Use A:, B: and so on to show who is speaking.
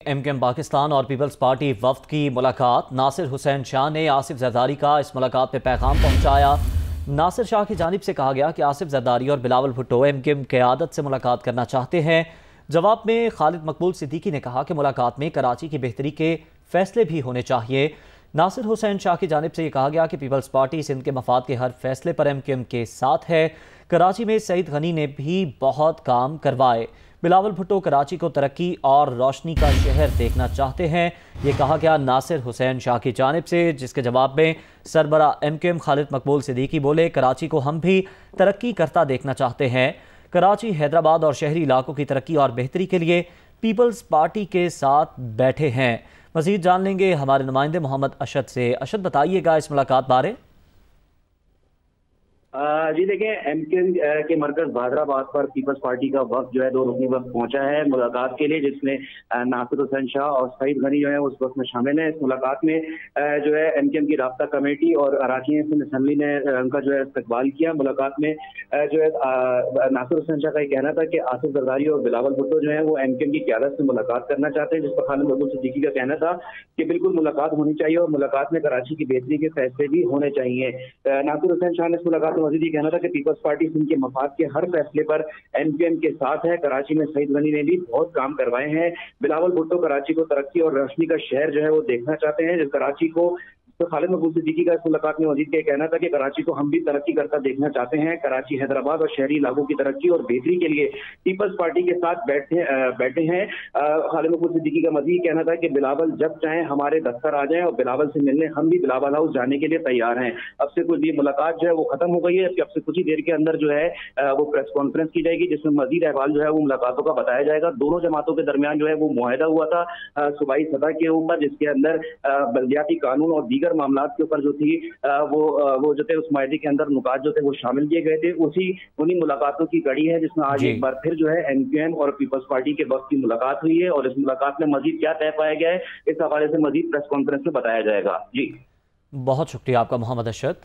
A: MQM Pakistan और peoples party वफ्द की मुलाकात। नासिर हुसैन शाह ने आसिफ जरदारी का इस मुलाकात में पैगाम पहुंचाया। नासिर शाह की जानिब से कहा गया कि आसिफ जरदारी और बिलावल भुट्टो एमकेएम क़यादत से मुलाकात करना चाहते हैं। जवाब में खालिद मकबूल सिद्दीकी ने कहा कि मुलाकात में कराची की बेहतरी के फैसले भी होने चाहिए। नासिर हुसैन शाह की जानिब से यह कहा गया कि पीपल्स पार्टी सिंध के मफाद के हर फैसले पर एमकेएम के साथ है। कराची में सईद गनी ने भी बहुत काम करवाए। बिलावल भुट्टो कराची को तरक्की और रोशनी का शहर देखना चाहते हैं, ये कहा गया नासिर हुसैन शाह की जानिब से, जिसके जवाब में सरबरा एमकेएम खालिद मकबूल सिद्दीकी बोले, कराची को हम भी तरक्की करता देखना चाहते हैं। कराची, हैदराबाद और शहरी इलाकों की तरक्की और बेहतरी के लिए पीपल्स पार्टी के साथ बैठे हैं। मजीद जान लेंगे हमारे नुमाइंदे मोहम्मद अशद से। अशद, बताइएगा इस मुलाकात बारे।
B: जी देखिए, एमकेएम के मरकज हैदराबाद पर पीपल्स पार्टी का वक्त जो है 2 रुकनी वक्त पहुंचा है मुलाकात के लिए, जिसमें नासिर हुसैन शाह और सईद गनी जो है उस वक्त में शामिल है। इस मुलाकात में जो है एमकेएम की राब्ता कमेटी और अराकीन सिंध असम्बली ने उनका जो है इस्तकबाल किया। मुलाकात में जो है नासिर हुसैन शाह का ये कहना था कि आसिफ जरदारी और बिलावल भुट्टो जो है वो एमकेएम की क़यादत से मुलाकात करना चाहते हैं, जिस पर खालिद मकबूल सिद्दीकी का कहना था कि बिल्कुल मुलाकात होनी चाहिए और मुलाकात में कराची की बेहतरी के फैसले भी होने चाहिए। नासिर हुसैन शाह ने इस मुलाकात में मजीद ये कहना था कि पीपल्स पार्टी सिंध के मफाद के हर फैसले पर एमकेएम के साथ है। कराची में सईद गनी ने भी बहुत काम करवाए हैं। बिलावल भुट्टो कराची को तरक्की और रोशनी का शहर जो है वो देखना चाहते हैं। जिस कराची को तो खालिद मकबूल सिद्दीकी का इस मुलाकात में मजीद का कहना था कि कराची को हम भी तरक्की करता देखना चाहते हैं। कराची, हैदराबाद और शहरी इलाकों की तरक्की और बेहतरी के लिए पीपल्स पार्टी के साथ बैठे हैं। खालिद मकबूल सिद्दीकी का मजीद कहना था कि बिलावल जब चाहें हमारे दफ्तर आ जाएं और बिलावल से मिलने हम भी बिलावल हाउस जाने के लिए तैयार हैं। अब से कुछ ये मुलाकात जो है वो खत्म हो गई है। अब से कुछ ही देर के अंदर जो है वो प्रेस कॉन्फ्रेंस की जाएगी, जिसमें मजीद अहवाल जो है वो मुलाकातों का बताया जाएगा। दोनों जमातों के दरमियान जो है वो मुआहदा हुआ था सूबाई सतह के ऊपर, जिसके अंदर बल्दियाती कानून और दीगर मामला के ऊपर जो थी वो जो थे उस मायदे के अंदर नुकात जो थे वो शामिल किए गए थे। उन्हीं मुलाकातों की कड़ी है जिसमें आज एक बार फिर जो है एमकेएम और पीपल्स पार्टी के वक्त की मुलाकात हुई है और इस मुलाकात में मजीद क्या तय पाया गया है इस हवाले से मजीद प्रेस कॉन्फ्रेंस में बताया जाएगा। जी,
A: बहुत शुक्रिया आपका मोहम्मद अशद।